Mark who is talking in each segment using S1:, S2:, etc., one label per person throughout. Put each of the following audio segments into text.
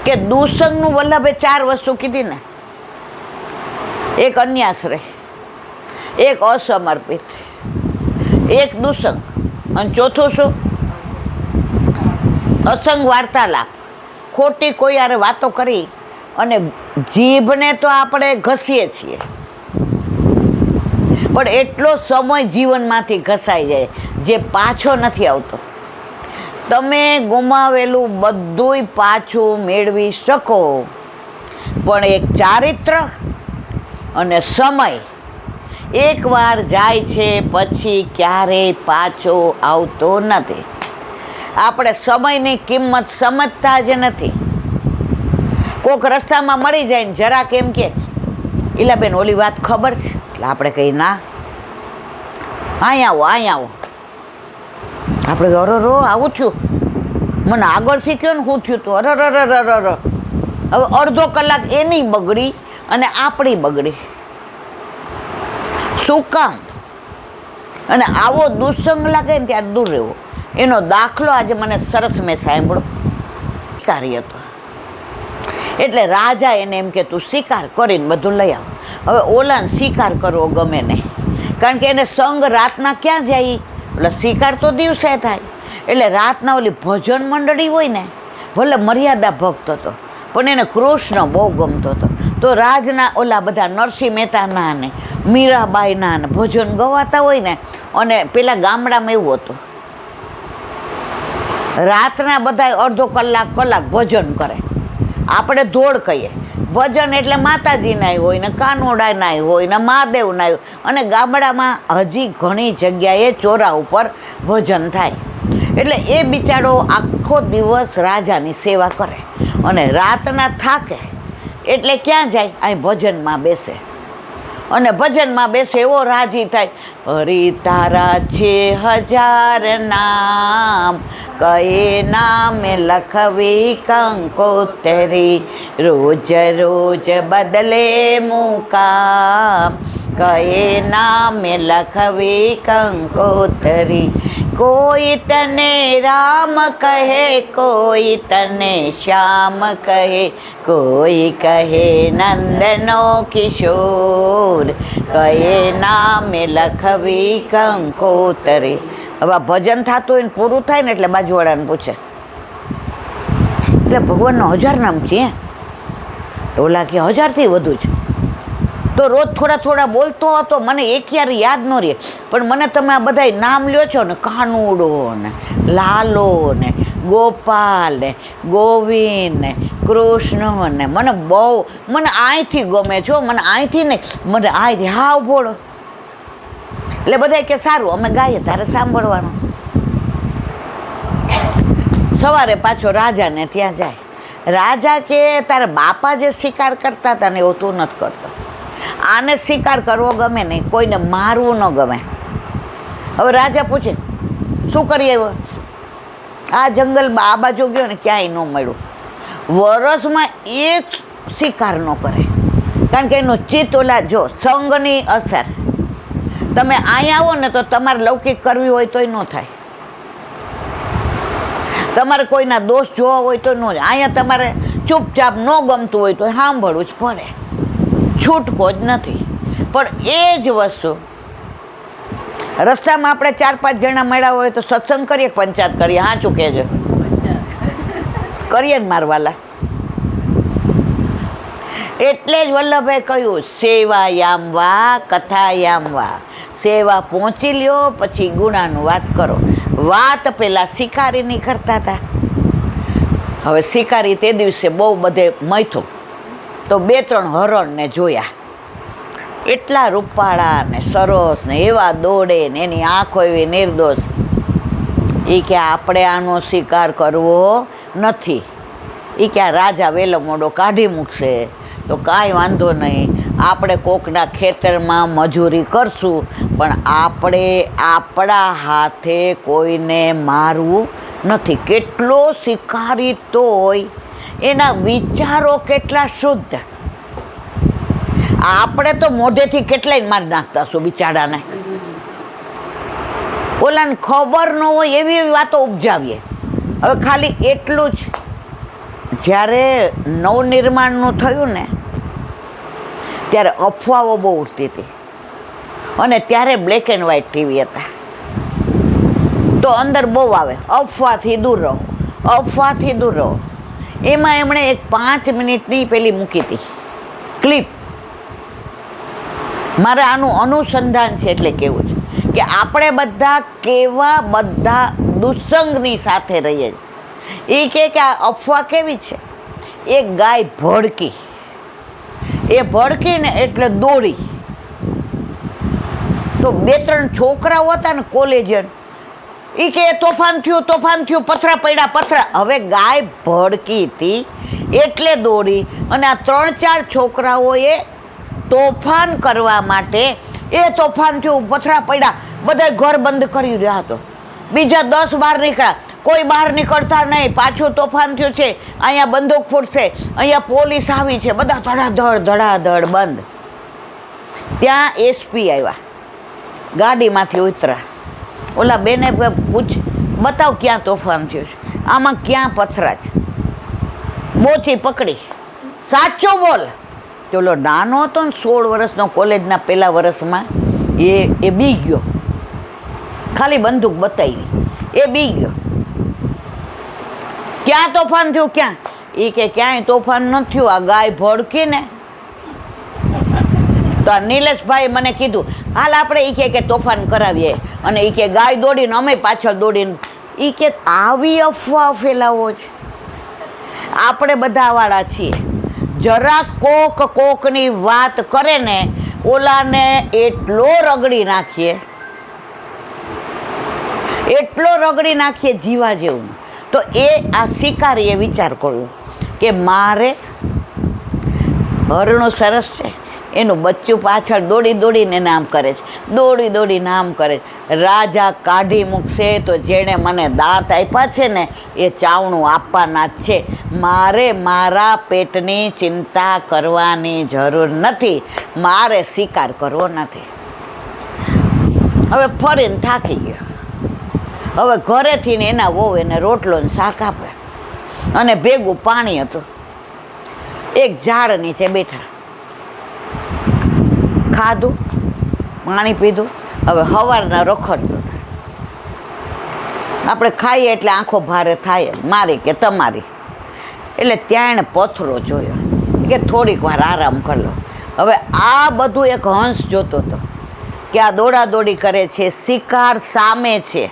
S1: કે દુસંગનું વલ્લભે 4 વસ્તુ કીધી ને, એક અન્યાશ્રય, એક અસમર્પિત, એક દુસંગ, અને ચોથું શું? અસંગ વાર્તાલાપ. ખોટી કોઈ યારે વાતો કરી અને જીભને તો આપણે ઘસીએ છીએ, પણ એટલો સમય જીવનમાંથી ઘસાઈ જાય જે પાછો નથી આવતો. તમે ગુમાવેલું બધુંય પાછું મેળવી શકો, પણ એક ચારિત્ર અને સમય એકવાર જાય છે પછી ક્યારેય પાછો આવતો નથી. આપણે સમયની કિંમત સમજતા જ નથી. કોઈક રસ્તામાં મળી જાય ને જરાક એમ કે ઈલાબેન ઓલી વાત ખબર છે, એટલે આપણે કહીએ ના, અહીંયા આવો. આપણે અરરો આવું થયું, મને આગળથી કહો ને શું થયું હતું, અરર. હવે અડધો કલાક એની બગડી અને આપણી બગડી. શું કામ? અને આવો દુસંગ લાગે ને ત્યાં દૂર રહેવો. એનો દાખલો આજે મને સરસ મેં સાંભળ્યો. શિકારી હતો, એટલે રાજા એને એમ કે તું શિકાર કરીને બધું લઈ આવ. હવે ઓલાને શિકાર કરવો ગમે નહીં, કારણ કે એને સંગ રાતના ક્યાં જાય, એટલે શિકાર તો દિવસે થાય. એટલે રાતના ઓલી ભજન મંડળી હોય ને, ભલે મર્યાદા ભક્ત હતો પણ એને કૃષ્ણ બહુ ગમતો હતો. તો રાજના ઓલા બધા નરસિંહ મહેતાના ને મીરાબાઈના ને ભજન ગવાતા હોય ને, અને પેલા ગામડામાં એવું હતું, રાતના બધા અડધો કલાક ભજન કરે. આપણે ધોળ કહીએ, ભજન એટલે માતાજીના હોય ને કાનોડાના હોય ને મહાદેવના હોય. અને ગામડામાં હજી ઘણી જગ્યાએ ચોરા ઉપર ભજન થાય. એટલે એ બિચારો આખો દિવસ રાજાની સેવા કરે અને રાતના થાકે એટલે ક્યાં જાય, અહીં ભજનમાં બેસે. અને ભજનમાં બેસે એવો રાજી થાય, હરી તારા છે 1000 નામ, કયે નામે લખવી કંકોતરી, રોજ બદલે મુકામ, કયે નામે લખવી કંકોતરી. કોઈ તને રામ કહે, કોઈ તને શ્યામ કહે, કોઈ કહે નંદનો કિશોર, કયે નામે લખવી કંકોતરી. હવે ભજન થતું હોય ને પૂરું થાય ને એટલે બાજુવાળાને પૂછે, એટલે ભગવાનનો 1000 નામ છે? ઓલા કે 1000થી વધુ છે. તો રોજ થોડા બોલતો હતો, મને એક યાર યાદ ન રહે, પણ મને તમે આ બધા નામ લ્યો છો ને, કાનુડો ને લાલો ને ગોપાલ ને ગોવિંદ ને કૃષ્ણ ને, મને અહીંથી ગમે છો, મને અહીંથી નહીં, મને અહીંથી હાવ ભોળો. એટલે બધા કે સારું અમે ગાઈએ તારે સાંભળવાનું. સવારે પાછો રાજાને ત્યાં જાય. રાજા કે તારા બાપા જે શિકાર કરતા હતા ને એવું તું નથી કરતો. આને શિકાર કરવો ગમે નહીં, કોઈને મારવું ન ગમે. હવે રાજા પૂછે શું કરી આવ્યો? આ જંગલમાં આ બાજુ ગયો ને ક્યાંય ન મળ્યું. વરસમાં એક શિકાર ન કરે, કારણ કે એનું ચિત્ત ઓલા જો સંગની અસર. તમે અહીંયા આવો ને તો તમારે લૌકિક કરવી હોય તોય ન થાય, તમારે કોઈના દોષ જોવા હોય તો ન જાય. અહીંયા તમારે ચૂપચાપ ન ગમતું હોય તો સાંભળવું જ પડે, છૂટકો જ નથી. પણ એ જ વસ્તુ રસ્તામાં આપણે 4-5 જણા મળ્યા હોય તો સત્સંગ કરીએ, પંચાયત કરીએ, હા ચૂકે છે કરીએ ને મારવાલા. એટલે જ વલ્લભે કહ્યું સેવાયામ વા કથાયામ વા. સેવા પહોંચી લ્યો પછી ગુણાનું વાત કરો. વાત પેલા શિકારીની કરતા હતા. હવે શિકારી તે દિવસે બહુ બધે મથ્યો તો 2-3 હરણને જોયા, એટલા રૂપાળા ને સરસ ને એવા દોડે ને એની આંખો એવી નિર્દોષ. એ કે આપણે આનો શિકાર કરવો નથી. એ કે આ રાજા વેલો મોડો કાઢી મૂકશે તો કાંઈ વાંધો નહીં, આપણે કોકના ખેતરમાં મજૂરી કરશું, પણ આપણે આપણા હાથે કોઈને મારવું નથી. કેટલો શિકારી તોય એના વિચારો કેટલા શુદ્ધ. આપણે તો મોઢેથી કેટલાય મારી નાખતા છું બિચારાને. ઓલાને ખબર ન હોય એવી વાતો ઉપજાવીએ. હવે ખાલી એટલું જ જ્યારે નવનિર્માણનું થયું ને ત્યારે અફવાઓ બહુ ઉડતી હતી અને ત્યારે બ્લેક એન્ડ વ્હાઇટ ટીવી હતા. તો અંદર બહુ આવે અફવાથી દૂર રહો, અફવાથી દૂર રહો. એમાં એમણે એક 5 મિનિટની પેલી મૂકી હતી ક્લિપ. મારે આનું અનુસંધાન છે એટલે કેવું છે કે આપણે બધા કેવા બધા દુસ્સંગની સાથે રહીએ છીએ. એ કે આ અફવા કેવી છે, એક ગાય ભડકી, એ ભડકીને એટલે દોડી. તો 2-3 છોકરાઓ હતા ને કોલેજિયન, એ કે તોફાન થયું, પથરા પડ્યા પથરા. હવે ગાય ભડકી હતી એટલે દોડી અને આ 3-4 છોકરાઓએ તોફાન કરવા માટે તોફાન થયું, પથરા પડ્યા, બધા ઘર બંધ કરી રહ્યા હતો. બીજા 10 બહાર નીકળ્યા, કોઈ બહાર નીકળતા નહીં. પાછું તોફાન થયું છે, અહીંયા બંદૂક ફૂટશે, અહીંયા પોલીસ આવી છે, બધા ધડાધડ બંધ. ત્યાં એસપી આવ્યા, ગાડીમાંથી ઉતર્યા. ઓલા બેને પૂછ, બતાવ ક્યાં તોફાન થયું છે, આમાં ક્યાં પથરા છે. મોથી પકડી, સાચું બોલ. ચલો નાનો હતો ને 16 વર્ષનો, કોલેજના પહેલા વર્ષમાં, એ બી ગયો. ખાલી બંદૂક બતાવી, એ બી ગયો. ક્યાં તોફાન થયું, ક્યાં? એ કે ક્યાંય તોફાન ન થયું, આ ગાય ભડકી ને. તો આ નિલેશભાઈ મને કીધું, હાલ આપણે એ કે તોફાન કરાવીએ. અને એ કે ગાય દોડીને અમે પાછળ દોડીને. એ કે આવી અફવા ફેલાવો છે. આપણે બધાવાળા છીએ, જરા કોકની વાત કરે ને ઓલાને એટલો રગડી નાખીએ, એટલો રગડી નાખીએ જીવા જેવું. તો આ શિકારીએ વિચાર કર્યો કે મારે હરણું સરસ છે, એનું બચ્ચું પાછળ દોડીને નામ કરે છે, દોડીને નામ કરે છે. રાજા કાઢી મૂકશે તો જેણે મને દાંત આપ્યા છે ને એ ચાવણું આપવાના જ છે. મારે મારા પેટની ચિંતા કરવાની જરૂર નથી, મારે શિકાર કરવો નથી. હવે ફરીને થાકી ગયો. હવે ઘરેથી ને એના વહુ એને રોટલો ને શાક આપે અને ભેગું પાણી હતું. એક ઝાડ નીચે બેઠા, ખાધું, પાણી પીધું. હવે સવારના રખડતો થાય. આપણે ખાઈએ એટલે આંખો ભારે થાય, મારી કે તમારી. એટલે ત્યાં એણે પથરો જોયો કે થોડીક વાર આરામ કરી લો. હવે આ બધું એક હંસ જોતો હતો કે આ દોડાદોડી કરે છે, શિકાર સામે છે,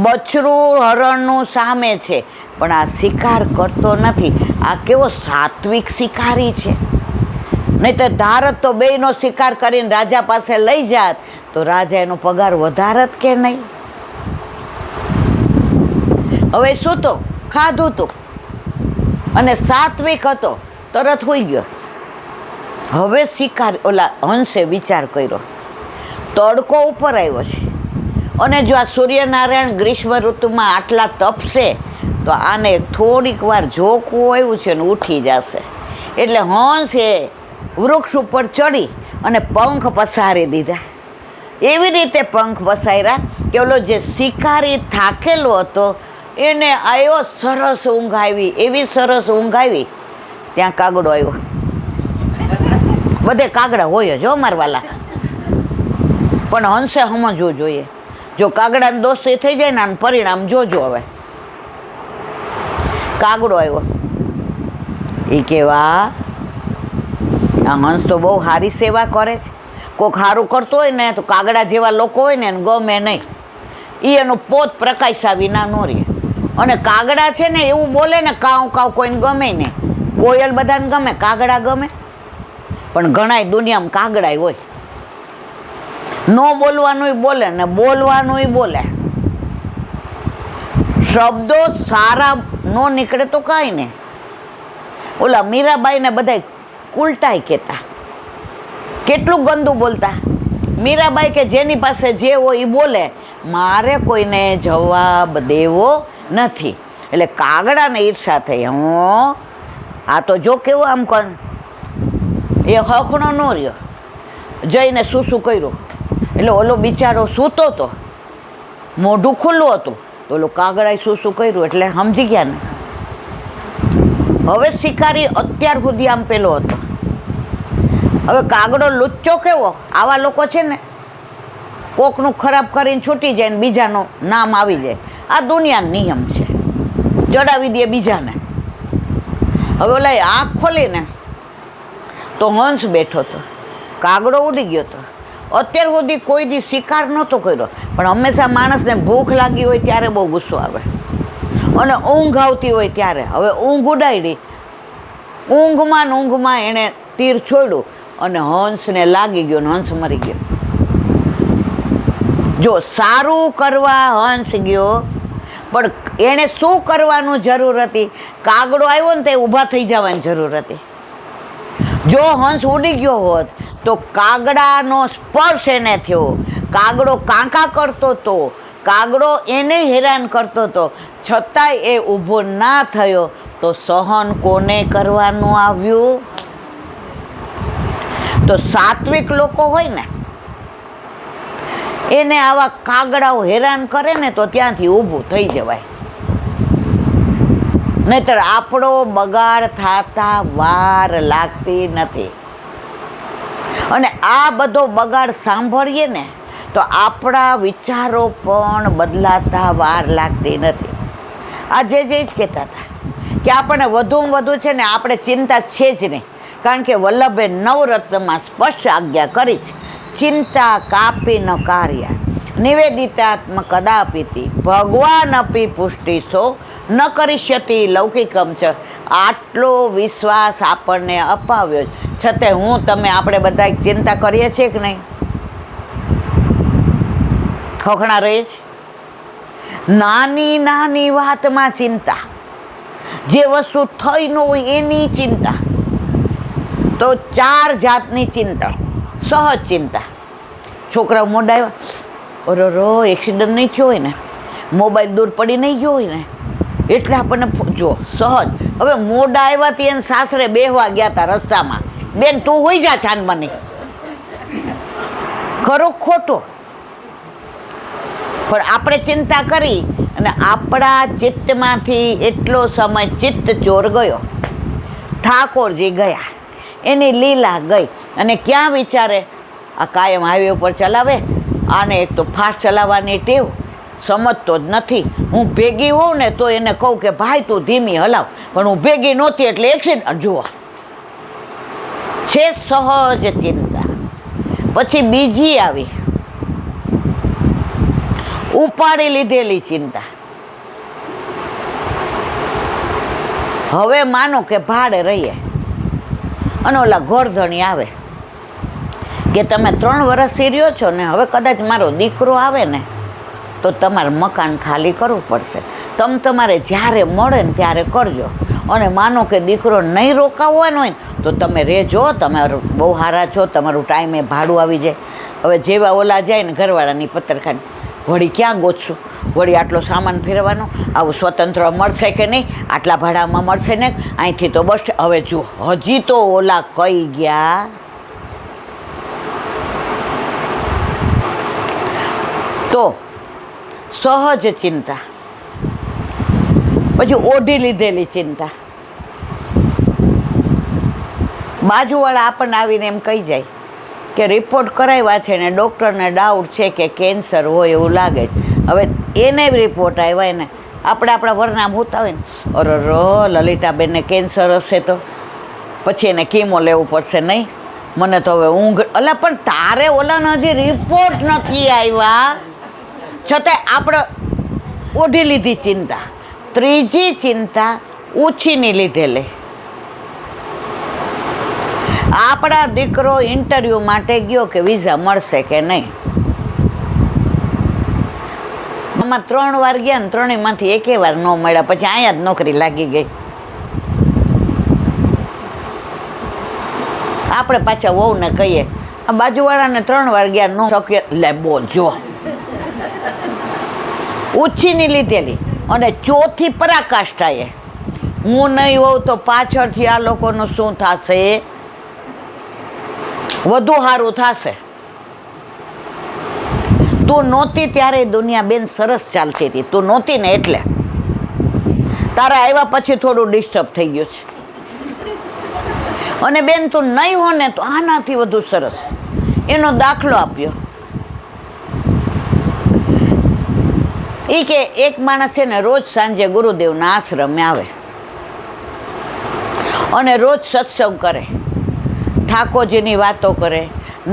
S1: બછરું હરણનું સામે છે, પણ આ શિકાર કરતો નથી. આ કેવો સાત્વિક શિકારી છે. નહીં તો ધારત તો બેયનો શિકાર કરીને રાજા પાસે લઈ જાત તો રાજા એનો પગાર વધારત કે નહીં. હવે શું તો ખાધું તું અને સાત્વિક હતો, તરત હોઈ ગયો. હવે શિકાર ઓલા હંસે વિચાર કર્યો, તડકો ઉપર આવ્યો છે અને જો આ સૂર્યનારાયણ ગ્રીષ્મ ઋતુમાં આટલા તપશે તો આને થોડીક વાર ઝોકવું આવ્યું છે ને ઉઠી જશે. એટલે હંસે વૃક્ષ ઉપર ચડી અને પંખ પસારી દીધા. એવી રીતે પંખ પસાર્યા કે ઓલો જે શિકારી થાકેલો હતો એને આવ્યો સરસ ઊંઘ આવી, એવી સરસ ઊંઘ આવી. ત્યાં કાગડો આવ્યો. બધે કાગડા હોય જ હો મારવાલા, પણ હંસે સમજવું જોઈએ. જો કાગડાની દોસ્તી થઈ જાય ને આનું પરિણામ જોજો. હવે કાગડો આવ્યો, એ કેવા આ હંસ તો બહુ સારી સેવા કરે છે. કોઈક સારું કરતો હોય ને તો કાગડા જેવા લોકો હોય ને એને ગમે નહીં. એ એનું પોત પ્રકાશા વિના ન રહે. અને કાગડા છે ને એવું બોલે ને કાઉ કાઉ કોઈને ગમે નહીં. કોયલ બધાને ગમે, કાગડા ગમે, પણ ઘણાય દુનિયામાં કાગડા હોય. ન બોલવાનુંય બોલે ને બોલવાનુંય બોલે. શબ્દો સારા ન નીકળે તો કાંઈ નહીં. ઓલા મીરાબાઈને બધા ઉલટાય કહેતા, કેટલું ગંદુ બોલતા. મીરાબાઈ કે જેની પાસે જે હોય એ બોલે, મારે કોઈને જવાબ દેવો નથી. એટલે કાગડાને ઈર્ષા થઈ. આ તો જો કેવું આમ કોણ એ હકણો ન રહ્યો, જઈને શું કર્યું. એટલે ઓલો બિચારો સૂતો હતો, મોઢું ખુલ્લું હતું, તો ઓલો કાગડાએ શું કર્યું એટલે સમજી ગયા ને. હવે શિકારી અત્યાર સુધી આમ પેલો હતો. હવે કાગડો લુચ્ચો કેવો, આવા લોકો છે ને કોકનું ખરાબ કરીને છૂટી જાય ને બીજાનું નામ આવી જાય. આ દુનિયાનો નિયમ છે, ચડાવી દે બીજાને. હવે ઓલા આંખ ખોલીને તો હંસ બેઠો હતો, કાગડો ઉડી ગયો હતો. અત્યાર સુધી કોઈ દી શિકાર નહોતો કર્યો, પણ હંમેશા માણસને ભૂખ લાગી હોય ત્યારે બહુ ગુસ્સો આવે, અને ઊંઘ આવતી હોય ત્યારે. હવે ઊંઘ ઉડાડી, ઊંઘમાં એણે તીર છોડ્યું અને હંસને લાગી ગયો ને હંસ મરી ગયો. જો સારું કરવા હંસ ગયો, પણ એણે શું કરવાનું જરૂર હતી? કાગડો આવ્યો ને તે ઊભા થઈ જવાની જરૂર હતી. જો હંસ ઉડી ગયો હોત તો કાગડાનો સ્પર્શ એને થયો, કાગડો કાંકા કરતો હતો, કાગડો એને હેરાન કરતો હતો, છતાંય એ ઊભો ના થયો તો સહન કોને કરવાનું આવ્યું? તો સાત્વિક લોકો હોય ને એને આવા કાગડાઓ હેરાન કરે ને તો ત્યાંથી ઊભું થઈ જવાય, નહીતર આપણો બગાડ થતા વાર લાગતી નથી. અને આ બધો બગાડ સાંભળીએ ને તો આપણા વિચારો પણ બદલાતા વાર લાગતી નથી. આજે જ કહેતા હતા કે આપણને વધુમાં વધુ છે ને આપણે ચિંતા છે જ નહીં, કારણ કે વલ્લભે નવરત્નમાં સ્પષ્ટ આજ્ઞા કરી છે, ચિંતા કાપી ન કાર્ય નિવેદિતાત્મ કદાપિતિ ભગવાન અપી પુષ્ટિસો ન કરીષ્યતિ લૌકિકમ છે. આટલો વિશ્વાસ આપણને અપાવ્યો, છતાં હું તમે આપણે બધા ચિંતા કરીએ છીએ કે નહીં? ખોખણા રહે છે. નાની નાની વાતમાં ચિંતા, જે વસ્તુ થઈ ન હોય એની ચિંતા. તો 4 જાતની ચિંતા. સહજ ચિંતા, છોકરાઓ મોડા આવ્યા, રો એક્સિડન્ટ નહીં થયો હોય ને, મોબાઈલ દૂર પડી નહીં ગયો હોય ને, એટલે આપણને જો સહજ. હવે મોડા આવ્યા તી એને સાસરે બેહવા ગયા હતા રસ્તામાં, બેન તું હોઈ જા છાનમાની, ખરો ખોટો? પણ આપણે ચિંતા કરી અને આપણા ચિત્તમાંથી એટલો સમય ચિત્ત ચોર ગયો, ઠાકોરજી ગયા, એની લીલા ગઈ. અને ક્યાં વિચારે આ કાયમ હાઈવે ઉપર ચલાવે, આને એક તો ફાસ્ટ ચલાવવાની ટેવ, સમજતો જ નથી. હું ભેગી હોઉં ને તો એને કહું કે ભાઈ તું ધીમી હલાવ, પણ હું ભેગી નહોતી એટલે એક્સિડન્ટ. જુઓ છે સહજ ચિંતા. પછી બીજી આવી ઉપાડી લીધેલી ચિંતા. હવે માનો કે ભાડે રહીએ અને ઓલા ગોરધણી આવે કે તમે 3 વર્ષથી રહ્યો છો ને, હવે કદાચ મારો દીકરો આવે ને તો તમારે મકાન ખાલી કરવું પડશે, તમારે જ્યારે મળે ને ત્યારે કરજો. અને માનો કે દીકરો નહીં રોકાવવાનો હોય ને તો તમે રહેજો, તમારું બહુ સારા છો, તમારું ટાઈમે ભાડું આવી જાય. હવે જેવા ઓલા જાય ને ઘરવાળાની પત્રખાની, વળી ક્યાં ગોતશું, વળી આટલો સામાન ફેરવાનો, આવું સ્વતંત્ર મળશે કે નહીં, આટલા ભાડામાં મળશે ને, અહીંથી તો બસ. હવે જુઓ હજી તો ઓલા કઈ ગયા, તો સહજ ચિંતા. પછી ઓઢી લીધેલી ચિંતા. બાજુવાળા આપણને આવીને એમ કહી જાય કે રિપોર્ટ કરાવ્યા છે ને ડૉક્ટરને ડાઉટ છે કે કેન્સર હોય એવું લાગે છે. હવે એને રિપોર્ટ આવ્યા એને આપણે આપણા વરનામ હોતા હોય ને, અરે લલિતાબેનને કેન્સર હશે તો પછી એને કીમો લેવું પડશે, નહીં મને તો હવે ઊંઘ. અલા પણ તારે ઓલાનો હજી રિપોર્ટ નથી આવ્યા, છતાંય આપણે ઓઢી લીધી ચિંતા. ત્રીજી ચિંતા ઉછીની લીધેલી. આપણા દીકરો ઇન્ટરવ્યૂ માટે ગયો કે વિઝા મળશે કે નહીં. આમાં 3 વાર ગયા ને 3માંથી એકે વાર ન મળ્યા, પછી અહીંયા જ નોકરી લાગી ગઈ. આપણે પાછા વહુને કહીએ, આ બાજુવાળાને 3 વાર ગયા ન શક્ય, લે બોલ જો ઉછીની લીધેલી. અને ચોથી પરાકાષ્ઠાએ, હું નહીં હોઉં તો પાછળથી આ લોકોનું શું થશે, વધુ સારું થશે. તું નહોતી ત્યારે દુનિયા બેન સરસ ચાલતી હતી, તું નહોતી ને એટલે તારા આવ્યા પછી થોડું ડિસ્ટર્બ થઈ ગયું છે. અને બેન તું નહીં હો ને તો આનાથી વધુ સરસ. એનો દાખલો આપ્યો. એ કે એક માણસ છે ને રોજ સાંજે ગુરુદેવના આશ્રમે આવે અને રોજ સત્સંગ કરે, ઠાકોરજીની વાતો કરે,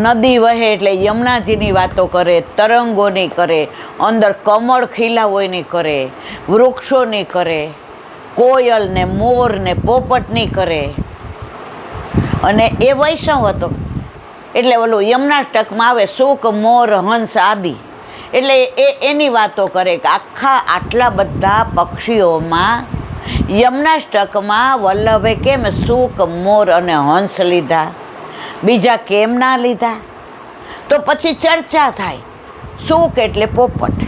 S1: નદી વહે એટલે યમુનાજીની વાતો કરે, તરંગોની કરે, અંદર કમળ ખીલા હોયની કરે, વૃક્ષોની કરે, કોયલ ને મોર ને પોપટની કરે. અને એ વૈષ્ણવ હતો એટલે ઓલું યમુનાષ્ટકમાં આવે સુક મોર હંસ આદિ, એટલે એની વાતો કરે કે આખા આટલા બધા પક્ષીઓમાં યમુનાષ્ટકમાં વલ્લભે કેમ સુક મોર અને હંસ લીધા, બીજા કેમ ના લીધા? તો પછી ચર્ચા થાય. સુક એટલે પોપટ.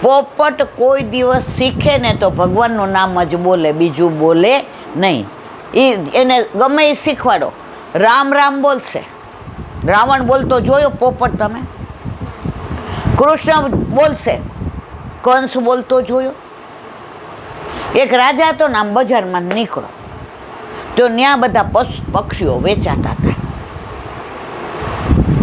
S1: પોપટ કોઈ દિવસ શીખે ને તો ભગવાનનું નામ જ બોલે, બીજું બોલે નહીં. એને ગમે એ શીખવાડો, રામ રામ બોલશે. રાવણ બોલતો જોયો પોપટ તમે? કૃષ્ણ બોલશે, કંસ બોલતો જોયો? એક રાજા હતો ને આમ બજારમાં નીકળો તો ત્યાં બધા પક્ષીઓ વેચાતા હતા.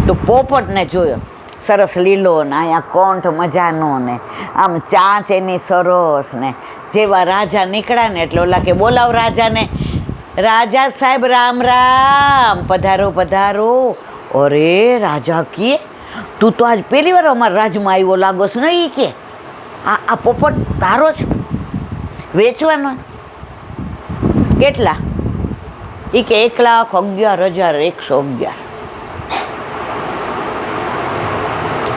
S1: તો પોપટને જોયો, સરસ લીલો ને અહીંયા કોંઠ મજાનો ને આમ ચાંચ એની સરસ ને. જેવા રાજા નીકળ્યા ને એટલે ઓલા કે બોલાવ રાજાને, રાજા સાહેબ રામ રામ, પધારો પધારો. અરે રાજા કીએ તું તો આજ પહેલી વાર અમારા રાજમાં આવ્યો લાગોસ ને. એ કે આ પોપટ તારો જ વેચવાનો? કેટલા? એ કે 1,11,111.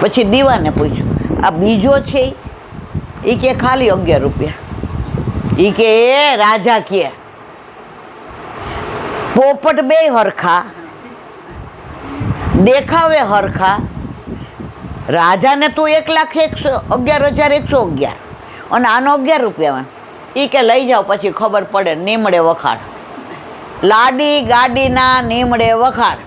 S1: પછી દીવાને પૂછ્યું આ બીજો છે? એ કે ખાલી 11 રૂપિયા. એ કે રાજા કે પોપટ બે હરખા, દેખાવે હરખા. રાજાને તું 1,11,111 અને આનો 11 રૂપિયામાં. એ કે લઈ જાઓ પછી ખબર પડે. નીમડે વખાણ, લાડી ગાડીના નીમડે વખાણ.